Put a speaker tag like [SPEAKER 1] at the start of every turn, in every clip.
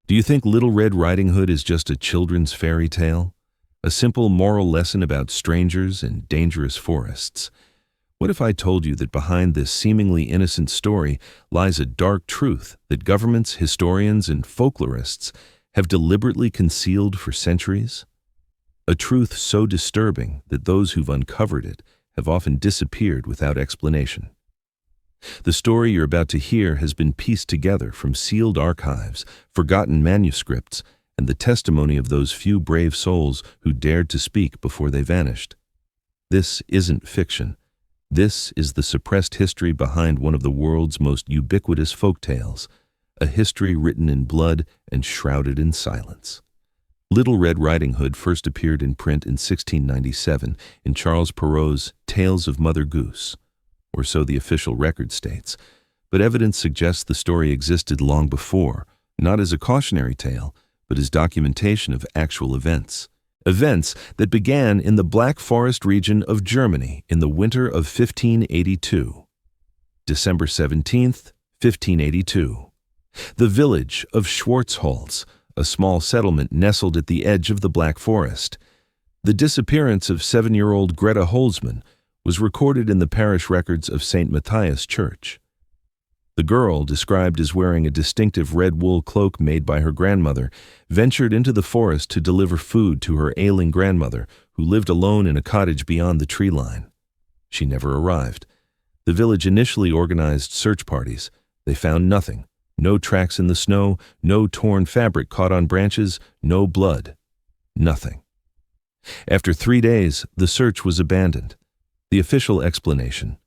[SPEAKER 1] Do you think Little Red Riding Hood is just a children's fairy tale? A simple moral lesson about strangers and dangerous forests? What if I told you that behind this seemingly innocent story lies a dark truth that governments, historians, and folklorists have deliberately concealed for centuries? A truth so disturbing that those who've uncovered it have often disappeared without explanation. The story you're about to hear has been pieced together from sealed archives, forgotten manuscripts, and the testimony of those few brave souls who dared to speak before they vanished. This isn't fiction. This is the suppressed history behind one of the world's most ubiquitous folktales, a history written in blood and shrouded in silence. Little Red Riding Hood first appeared in print in 1697 in Charles Perrault's Tales of Mother Goose, or so the official record states, but evidence suggests the story existed long before, not as a cautionary tale, but as documentation of actual events. Events that began in the Black Forest region of Germany in the winter of 1582. December 17th, 1582. The village of Schwarzholz, a small settlement nestled at the edge of the Black Forest. The disappearance of 7-year-old Greta Holzmann was recorded in the parish records of St. Matthias Church. The girl, described as wearing a distinctive red wool cloak made by her grandmother, ventured into the forest to deliver food to her ailing grandmother, who lived alone in a cottage beyond the tree line. She never arrived. The village initially organized search parties. They found nothing. No tracks in the snow, no torn fabric caught on branches, no blood. Nothing. After 3 days, the search was abandoned. The official explanation: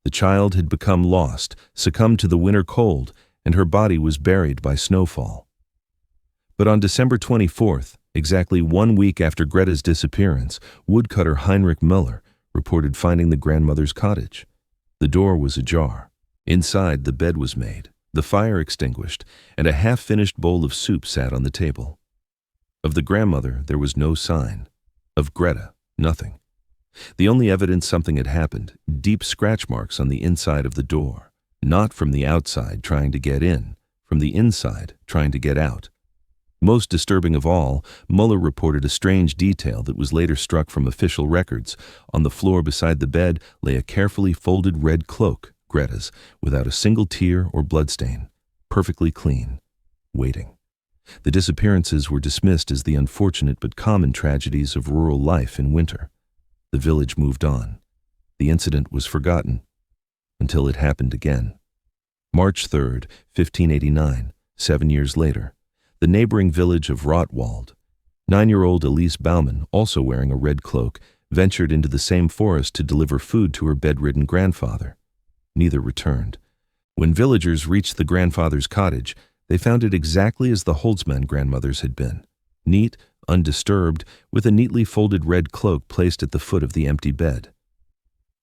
[SPEAKER 1] the child had become lost, succumbed to the winter cold, and her body was buried by snowfall. But on December 24th, exactly 1 week after Greta's disappearance, woodcutter Heinrich Müller reported finding the grandmother's cottage. The door was ajar. Inside, the bed was made, the fire extinguished, and a half-finished bowl of soup sat on the table. Of the grandmother, there was no sign. Of Greta, nothing. The only evidence something had happened, deep scratch marks on the inside of the door, not from the outside trying to get in, from the inside trying to get out. Most disturbing of all, Muller reported a strange detail that was later struck from official records. On the floor beside the bed lay a carefully folded red cloak, Greta's, without a single tear or bloodstain, perfectly clean, waiting. The disappearances were dismissed as the unfortunate but common tragedies of rural life in winter. The village moved on. The incident was forgotten, until it happened again. March 3rd, 1589, 7 years later, the neighboring village of Rottwald. 9-year-old Elise Baumann, also wearing a red cloak, ventured into the same forest to deliver food to her bedridden grandfather. Neither returned. When villagers reached the grandfather's cottage, they found it exactly as the Holzmann grandmother's had been, neat, undisturbed, with a neatly folded red cloak placed at the foot of the empty bed.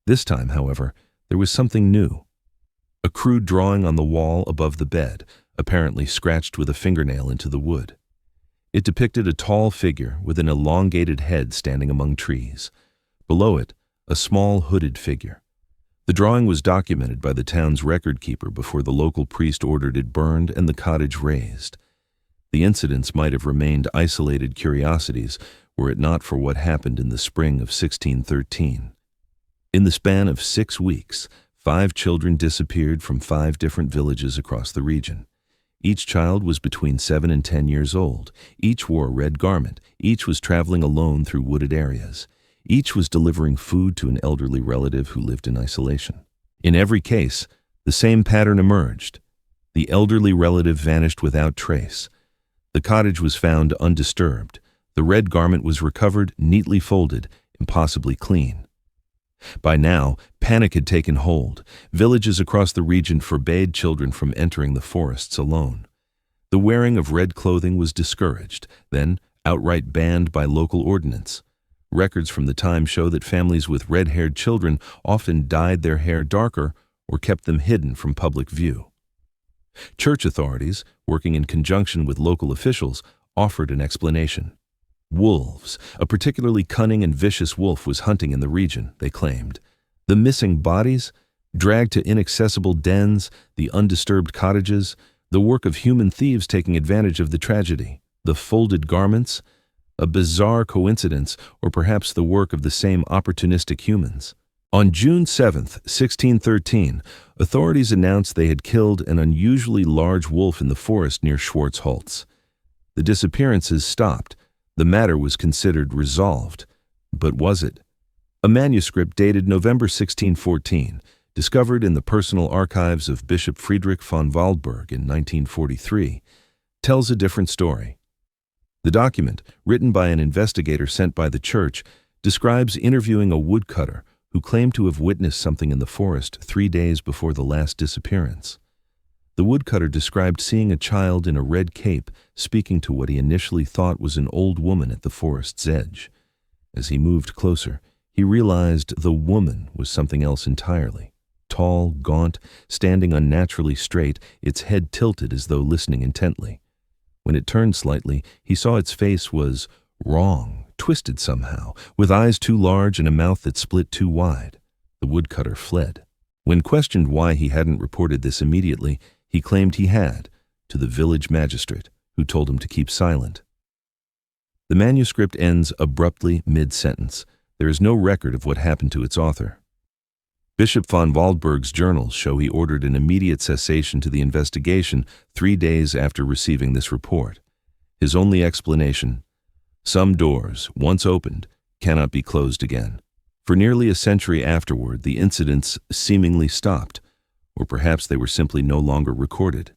[SPEAKER 1] This time, however, there was something new. A crude drawing on the wall above the bed, apparently scratched with a fingernail into the wood. It depicted a tall figure with an elongated head standing among trees. Below it, a small hooded figure. The drawing was documented by the town's record keeper before the local priest ordered it burned and the cottage razed. The incidents might have remained isolated curiosities were it not for what happened in the spring of 1613. In the span of 6 weeks, 5 children disappeared from 5 different villages across the region. Each child was between 7 and 10 years old. Each wore a red garment. Each was traveling alone through wooded areas. Each was delivering food to an elderly relative who lived in isolation. In every case, the same pattern emerged. The elderly relative vanished without trace. The cottage was found undisturbed. The red garment was recovered, neatly folded, impossibly clean. By now, panic had taken hold. Villages across the region forbade children from entering the forests alone. The wearing of red clothing was discouraged, then outright banned by local ordinance. Records from the time show that families with red-haired children often dyed their hair darker or kept them hidden from public view. Church authorities, working in conjunction with local officials, offered an explanation. Wolves, a particularly cunning and vicious wolf, was hunting in the region, they claimed. The missing bodies, dragged to inaccessible dens, the undisturbed cottages, the work of human thieves taking advantage of the tragedy. The folded garments? A bizarre coincidence, or perhaps the work of the same opportunistic humans. On June 7, 1613, authorities announced they had killed an unusually large wolf in the forest near Schwarzholz. The disappearances stopped. The matter was considered resolved. But was it? A manuscript dated November 1614, discovered in the personal archives of Bishop Friedrich von Waldberg in 1943, tells a different story. The document, written by an investigator sent by the church, describes interviewing a woodcutter who claimed to have witnessed something in the forest 3 days before the last disappearance. The woodcutter described seeing a child in a red cape speaking to what he initially thought was an old woman at the forest's edge. As he moved closer, he realized the woman was something else entirely. Tall, gaunt, standing unnaturally straight, its head tilted as though listening intently. When it turned slightly, he saw its face was wrong, twisted somehow, with eyes too large and a mouth that split too wide. The woodcutter fled. When questioned why he hadn't reported this immediately, he claimed he had, to the village magistrate, who told him to keep silent. The manuscript ends abruptly mid-sentence. There is no record of what happened to its author. Bishop von Waldberg's journals show he ordered an immediate cessation to the investigation 3 days after receiving this report. His only explanation: some doors, once opened, cannot be closed again. For nearly a century afterward, the incidents seemingly stopped, or perhaps they were simply no longer recorded.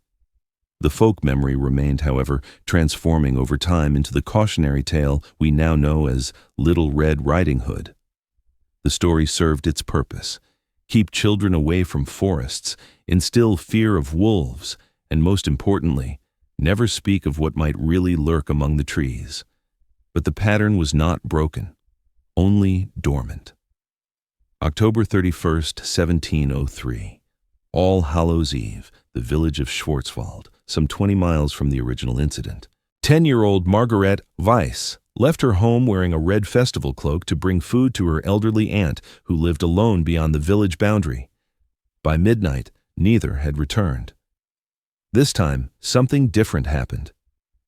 [SPEAKER 1] The folk memory remained, however, transforming over time into the cautionary tale we now know as Little Red Riding Hood. The story served its purpose: keep children away from forests, instill fear of wolves, and most importantly, never speak of what might really lurk among the trees. But the pattern was not broken, only dormant. October 31st, 1703. All Hallows' Eve, the village of Schwarzwald, some 20 miles from the original incident. 10-year-old Margaret Weiss left her home wearing a red festival cloak to bring food to her elderly aunt who lived alone beyond the village boundary. By midnight, neither had returned. This time, something different happened.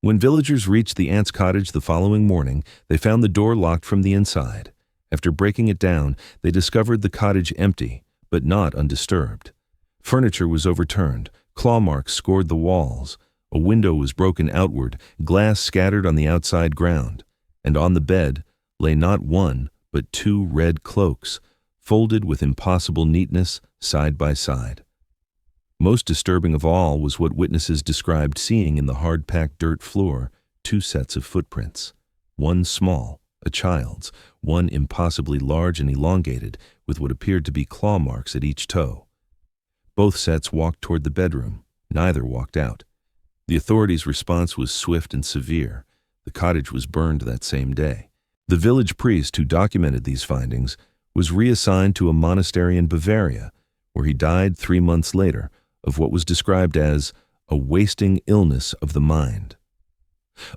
[SPEAKER 1] When villagers reached the aunt's cottage the following morning, they found the door locked from the inside. After breaking it down, they discovered the cottage empty, but not undisturbed. Furniture was overturned, claw marks scored the walls, a window was broken outward, glass scattered on the outside ground, and on the bed lay not one, but 2 red cloaks, folded with impossible neatness, side by side. Most disturbing of all was what witnesses described seeing in the hard-packed dirt floor: 2 sets of footprints. One small, a child's, one impossibly large and elongated, with what appeared to be claw marks at each toe. Both sets walked toward the bedroom. Neither walked out. The authorities' response was swift and severe. The cottage was burned that same day. The village priest who documented these findings was reassigned to a monastery in Bavaria, where he died 3 months later of what was described as a wasting illness of the mind.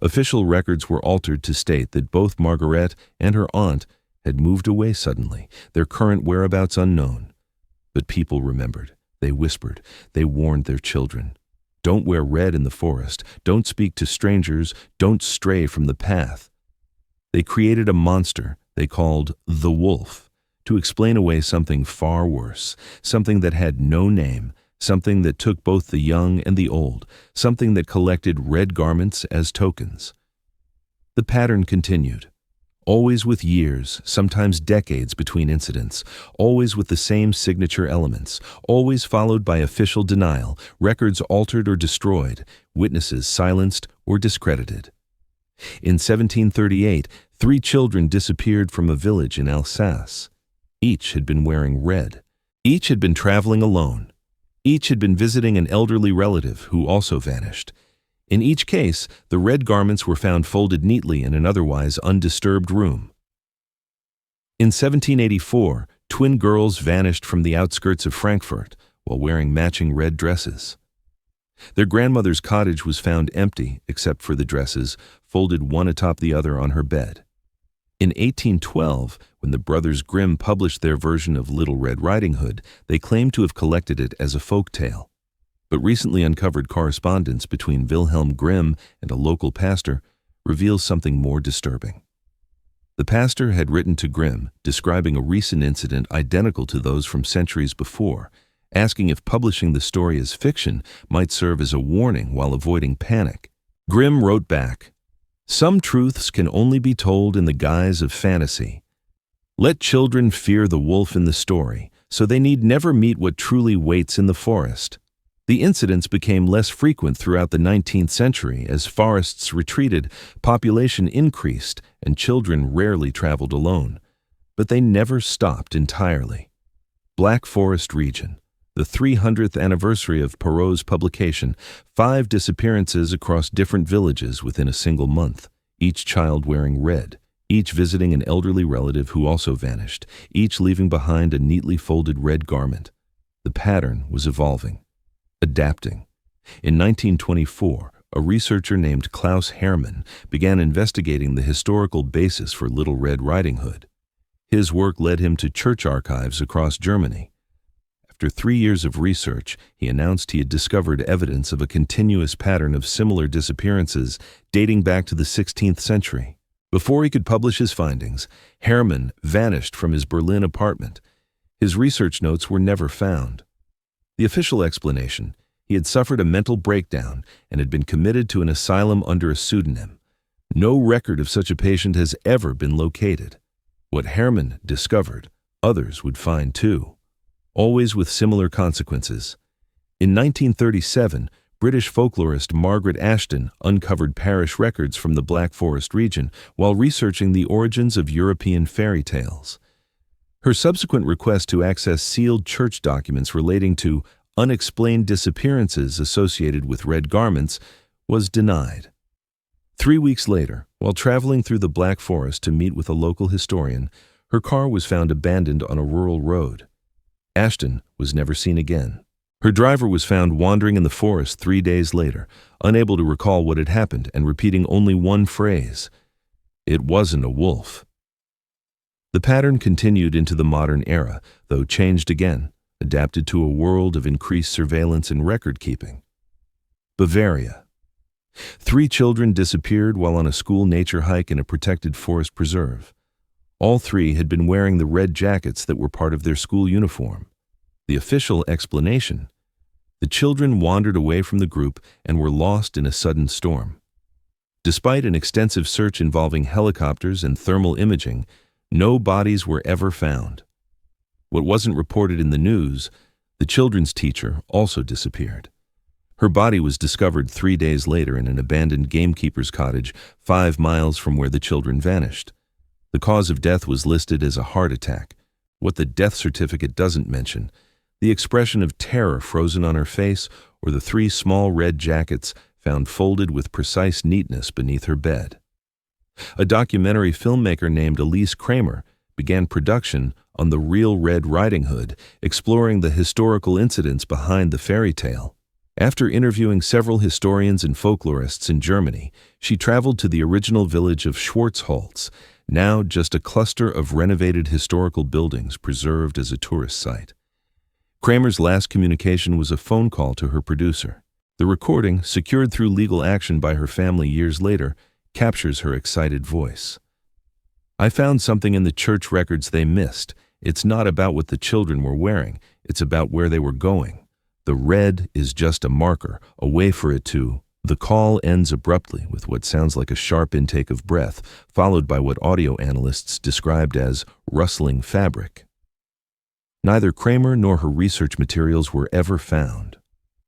[SPEAKER 1] Official records were altered to state that both Margaret and her aunt had moved away suddenly, their current whereabouts unknown. But people remembered. They whispered. They warned their children. Don't wear red in the forest. Don't speak to strangers. Don't stray from the path. They created a monster they called the wolf to explain away something far worse, something that had no name, something that took both the young and the old, something that collected red garments as tokens. The pattern continued. Always with years, sometimes decades between incidents, always with the same signature elements, always followed by official denial, records altered or destroyed, witnesses silenced or discredited. In 1738, 3 children disappeared from a village in Alsace. Each had been wearing red. Each had been traveling alone. Each had been visiting an elderly relative who also vanished. In each case, the red garments were found folded neatly in an otherwise undisturbed room. In 1784, twin girls vanished from the outskirts of Frankfurt while wearing matching red dresses. Their grandmother's cottage was found empty except for the dresses, folded one atop the other on her bed. In 1812, when the brothers Grimm published their version of Little Red Riding Hood, they claimed to have collected it as a folk tale. But recently uncovered correspondence between Wilhelm Grimm and a local pastor reveals something more disturbing. The pastor had written to Grimm describing a recent incident identical to those from centuries before, asking if publishing the story as fiction might serve as a warning while avoiding panic. Grimm wrote back, "Some truths can only be told in the guise of fantasy. Let children fear the wolf in the story, so they need never meet what truly waits in the forest." The incidents became less frequent throughout the 19th century as forests retreated, population increased, and children rarely traveled alone. But they never stopped entirely. Black Forest Region. The 300th anniversary of Perrault's publication, 5 disappearances across different villages within a single month, each child wearing red, each visiting an elderly relative who also vanished, each leaving behind a neatly folded red garment. The pattern was evolving, adapting. In 1924, a researcher named Klaus Hermann began investigating the historical basis for Little Red Riding Hood. His work led him to church archives across Germany. After 3 years of research, he announced he had discovered evidence of a continuous pattern of similar disappearances dating back to the 16th century. Before he could publish his findings, Hermann vanished from his Berlin apartment. His research notes were never found. The official explanation: he had suffered a mental breakdown and had been committed to an asylum under a pseudonym. No record of such a patient has ever been located. What Hermann discovered, others would find too, always with similar consequences. In 1937, British folklorist Margaret Ashton uncovered parish records from the Black Forest region while researching the origins of European fairy tales. Her subsequent request to access sealed church documents relating to unexplained disappearances associated with red garments was denied. 3 weeks later, while traveling through the Black Forest to meet with a local historian, her car was found abandoned on a rural road. Ashton was never seen again. Her driver was found wandering in the forest 3 days later, unable to recall what had happened and repeating only one phrase: "It wasn't a wolf." The pattern continued into the modern era, though changed again, adapted to a world of increased surveillance and record-keeping. Bavaria. 3 children disappeared while on a school nature hike in a protected forest preserve. All 3 had been wearing the red jackets that were part of their school uniform. The official explanation: the children wandered away from the group and were lost in a sudden storm. Despite an extensive search involving helicopters and thermal imaging, no bodies were ever found. What wasn't reported in the news: the children's teacher also disappeared. Her body was discovered 3 days later in an abandoned gamekeeper's cottage 5 miles from where the children vanished. The cause of death was listed as a heart attack. What the death certificate doesn't mention: the expression of terror frozen on her face, or the 3 small red jackets found folded with precise neatness beneath her bed. A documentary filmmaker named Elise Kramer began production on the real Red Riding Hood, exploring the historical incidents behind the fairy tale. After interviewing several historians and folklorists in Germany, she traveled to the original village of Schwarzholz, now just a cluster of renovated historical buildings preserved as a tourist site. Kramer's last communication was a phone call to her producer. The recording, secured through legal action by her family years later, captures her excited voice. "I found something in the church records they missed. It's not about what the children were wearing, it's about where they were going. The red is just a marker, a way for it to..." The call ends abruptly with what sounds like a sharp intake of breath, followed by what audio analysts described as rustling fabric. Neither Kramer nor her research materials were ever found.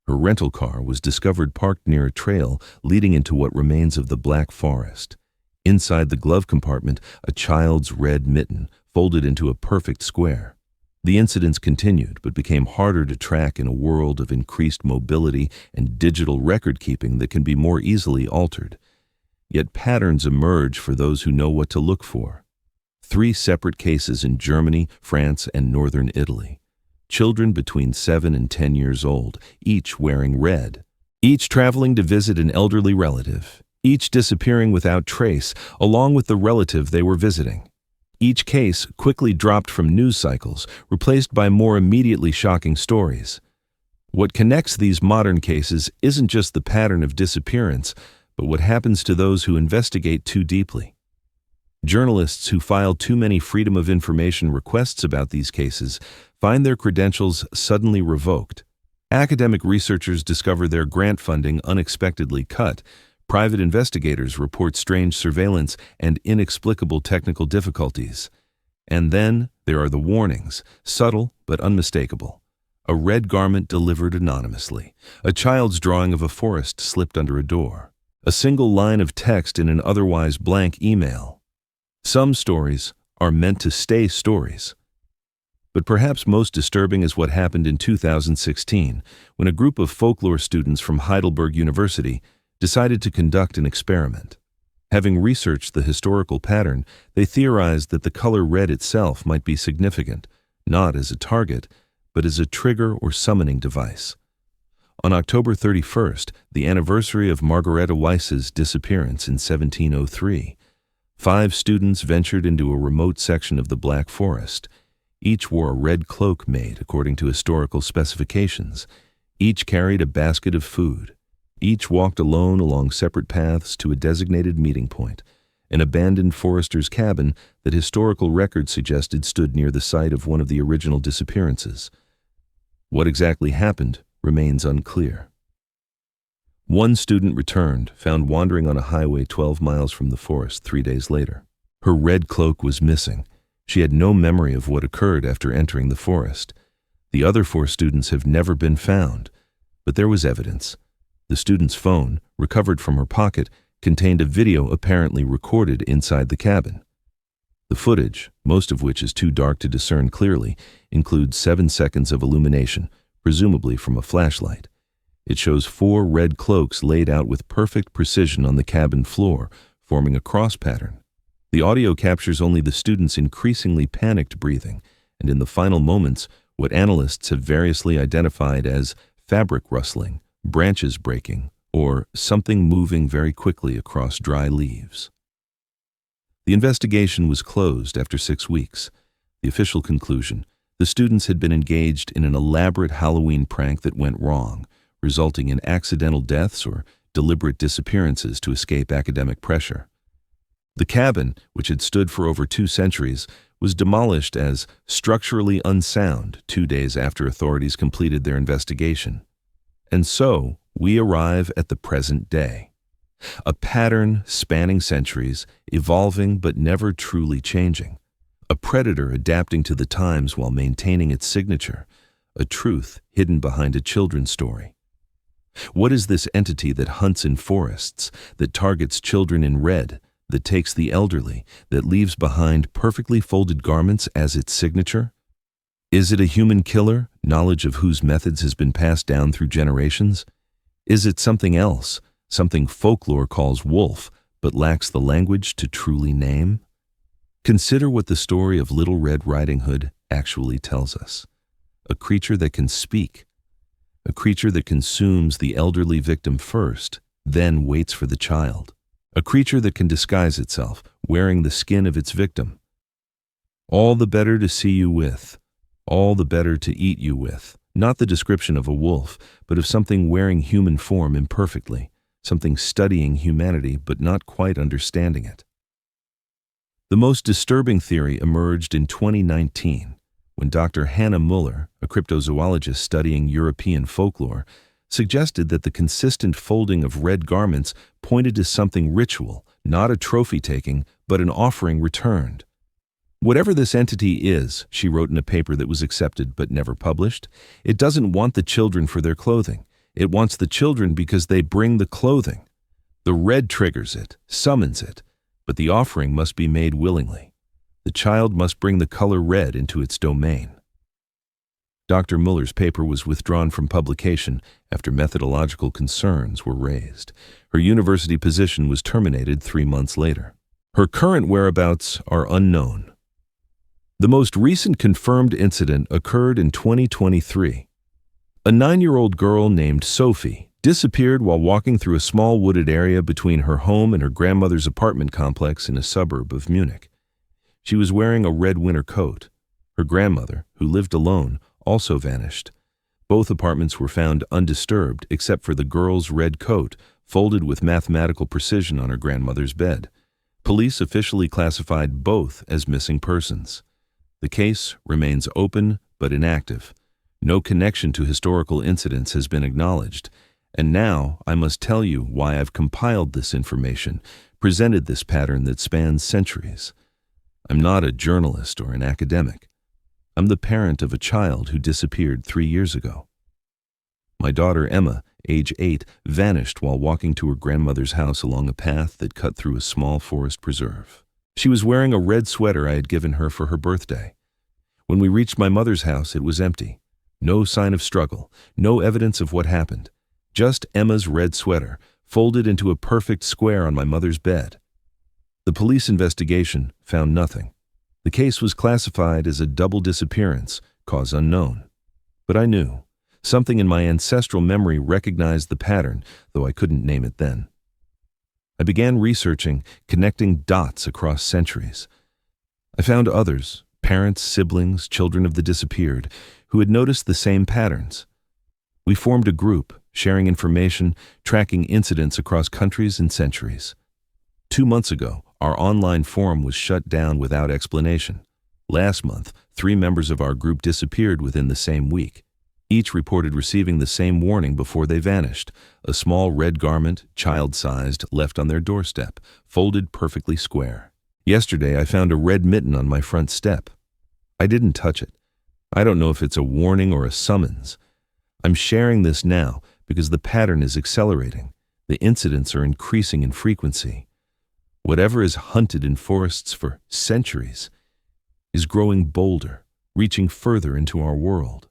[SPEAKER 1] Her rental car was discovered parked near a trail leading into what remains of the Black Forest. Inside the glove compartment, a child's red mitten, folded into a perfect square. The incidents continued, but became harder to track in a world of increased mobility and digital record-keeping that can be more easily altered. Yet patterns emerge for those who know what to look for. 3 separate cases in Germany, France, and northern Italy. Children between 7 and 10 years old, each wearing red. Each traveling to visit an elderly relative. Each disappearing without trace, along with the relative they were visiting. Each case quickly dropped from news cycles, replaced by more immediately shocking stories. What connects these modern cases isn't just the pattern of disappearance, but what happens to those who investigate too deeply. Journalists who file too many Freedom of Information requests about these cases find their credentials suddenly revoked. Academic researchers discover their grant funding unexpectedly cut. Private investigators report strange surveillance and inexplicable technical difficulties. And then there are the warnings, subtle but unmistakable. A red garment delivered anonymously. A child's drawing of a forest slipped under a door. A single line of text in an otherwise blank email. Some stories are meant to stay stories. But perhaps most disturbing is what happened in 2016, when a group of folklore students from Heidelberg University decided to conduct an experiment. Having researched the historical pattern, they theorized that the color red itself might be significant, not as a target, but as a trigger or summoning device. On October 31st, the anniversary of Margareta Weiss's disappearance in 1703, 5 students ventured into a remote section of the Black Forest. Each wore a red cloak made according to historical specifications. Each carried a basket of food. Each walked alone along separate paths to a designated meeting point, an abandoned forester's cabin that historical records suggested stood near the site of one of the original disappearances. What exactly happened remains unclear. One student returned, found wandering on a highway 12 miles from the forest 3 days later. Her red cloak was missing. She had no memory of what occurred after entering the forest. The other 4 students have never been found, but there was evidence. The student's phone, recovered from her pocket, contained a video apparently recorded inside the cabin. The footage, most of which is too dark to discern clearly, includes 7 seconds of illumination, presumably from a flashlight. It shows 4 red cloaks laid out with perfect precision on the cabin floor, forming a cross pattern. The audio captures only the students' increasingly panicked breathing, and in the final moments, what analysts have variously identified as fabric rustling, branches breaking, or something moving very quickly across dry leaves. The investigation was closed after 6 weeks. The official conclusion: the students had been engaged in an elaborate Halloween prank that went wrong, resulting in accidental deaths or deliberate disappearances to escape academic pressure. The cabin, which had stood for over 2 centuries, was demolished as structurally unsound 2 days after authorities completed their investigation. And so, we arrive at the present day. A pattern spanning centuries, evolving but never truly changing. A predator adapting to the times while maintaining its signature. A truth hidden behind a children's story. What is this entity that hunts in forests, that targets children in red, that takes the elderly, that leaves behind perfectly folded garments as its signature? Is it a human killer, knowledge of whose methods has been passed down through generations? Is it something else, something folklore calls wolf, but lacks the language to truly name? Consider what the story of Little Red Riding Hood actually tells us. A creature that can speak. A creature that consumes the elderly victim first, then waits for the child. A creature that can disguise itself, wearing the skin of its victim. All the better to see you with, all the better to eat you with. Not the description of a wolf, but of something wearing human form imperfectly, something studying humanity but not quite understanding it. The most disturbing theory emerged in 2019, when Dr. Hannah Muller, a cryptozoologist studying European folklore, suggested that the consistent folding of red garments pointed to something ritual, not a trophy-taking, but an offering returned. Whatever this entity is, she wrote in a paper that was accepted but never published, it doesn't want the children for their clothing. It wants the children because they bring the clothing. The red triggers it, summons it, but the offering must be made willingly. The child must bring the color red into its domain. Dr. Muller's paper was withdrawn from publication after methodological concerns were raised. Her university position was terminated 3 months later. Her current whereabouts are unknown. The most recent confirmed incident occurred in 2023. A 9-year-old girl named Sophie disappeared while walking through a small wooded area between her home and her grandmother's apartment complex in a suburb of Munich. She was wearing a red winter coat. Her grandmother, who lived alone, also vanished. Both apartments were found undisturbed except for the girl's red coat, folded with mathematical precision on her grandmother's bed. Police officially classified both as missing persons. The case remains open but inactive. No connection to historical incidents has been acknowledged. And now I must tell you why I've compiled this information, presented this pattern that spans centuries. I'm not a journalist or an academic. I'm the parent of a child who disappeared 3 years ago. My daughter Emma, age 8, vanished while walking to her grandmother's house along a path that cut through a small forest preserve. She was wearing a red sweater I had given her for her birthday. When we reached my mother's house, it was empty. No sign of struggle, no evidence of what happened. Just Emma's red sweater, folded into a perfect square on my mother's bed. The police investigation found nothing. The case was classified as a double disappearance, cause unknown. But I knew. Something in my ancestral memory recognized the pattern, though I couldn't name it then. I began researching, connecting dots across centuries. I found others, parents, siblings, children of the disappeared, who had noticed the same patterns. We formed a group, sharing information, tracking incidents across countries and centuries. 2 months ago, our online forum was shut down without explanation. Last month, 3 members of our group disappeared within the same week. Each reported receiving the same warning before they vanished: a small red garment, child-sized, left on their doorstep, folded perfectly square. Yesterday, I found a red mitten on my front step. I didn't touch it. I don't know if it's a warning or a summons. I'm sharing this now because the pattern is accelerating. The incidents are increasing in frequency. Whatever has hunted in forests for centuries is growing bolder, reaching further into our world.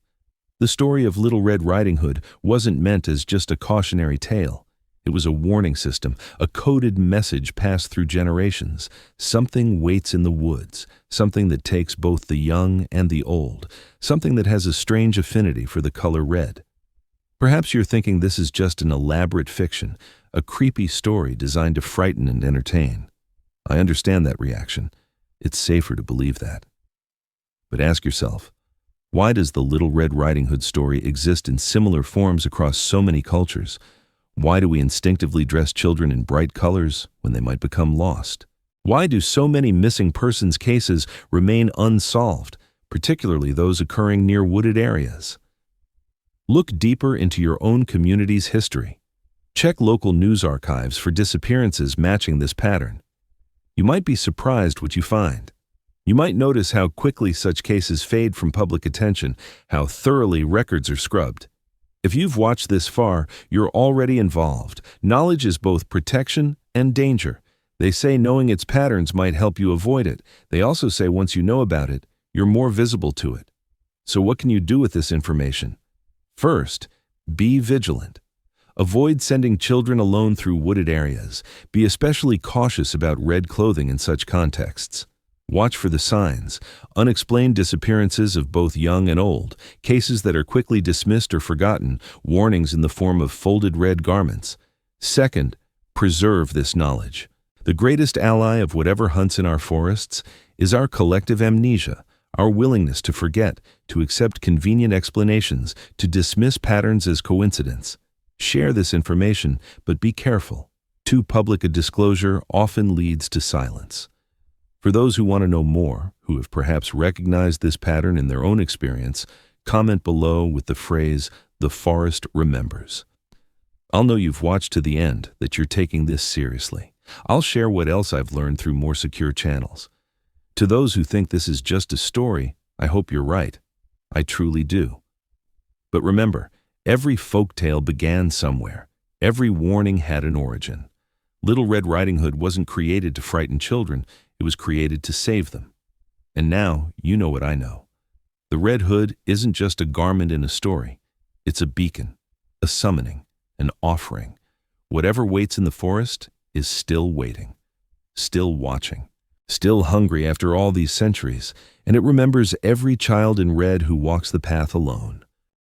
[SPEAKER 1] The story of Little Red Riding Hood wasn't meant as just a cautionary tale. It was a warning system, a coded message passed through generations. Something waits in the woods, something that takes both the young and the old, something that has a strange affinity for the color red. Perhaps you're thinking this is just an elaborate fiction, a creepy story designed to frighten and entertain. I understand that reaction. It's safer to believe that. But ask yourself, why does the Little Red Riding Hood story exist in similar forms across so many cultures? Why do we instinctively dress children in bright colors when they might become lost? Why do so many missing persons cases remain unsolved, particularly those occurring near wooded areas? Look deeper into your own community's history. Check local news archives for disappearances matching this pattern. You might be surprised what you find. You might notice how quickly such cases fade from public attention, how thoroughly records are scrubbed. If you've watched this far, you're already involved. Knowledge is both protection and danger. They say knowing its patterns might help you avoid it. They also say once you know about it, you're more visible to it. So what can you do with this information? First, be vigilant. Avoid sending children alone through wooded areas. Be especially cautious about red clothing in such contexts. Watch for the signs, unexplained disappearances of both young and old, cases that are quickly dismissed or forgotten, warnings in the form of folded red garments. Second, preserve this knowledge. The greatest ally of whatever hunts in our forests is our collective amnesia, our willingness to forget, to accept convenient explanations, to dismiss patterns as coincidence. Share this information, but be careful. Too public a disclosure often leads to silence. For those who want to know more, who have perhaps recognized this pattern in their own experience, comment below with the phrase, "The forest remembers." I'll know you've watched to the end, that you're taking this seriously. I'll share what else I've learned through more secure channels. To those who think this is just a story, I hope you're right. I truly do. But remember, every folktale began somewhere. Every warning had an origin. Little Red Riding Hood wasn't created to frighten children. It was created to save them. And now, you know what I know. The Red Hood isn't just a garment in a story. It's a beacon, a summoning, an offering. Whatever waits in the forest is still waiting, still watching, still hungry after all these centuries, and it remembers every child in red who walks the path alone.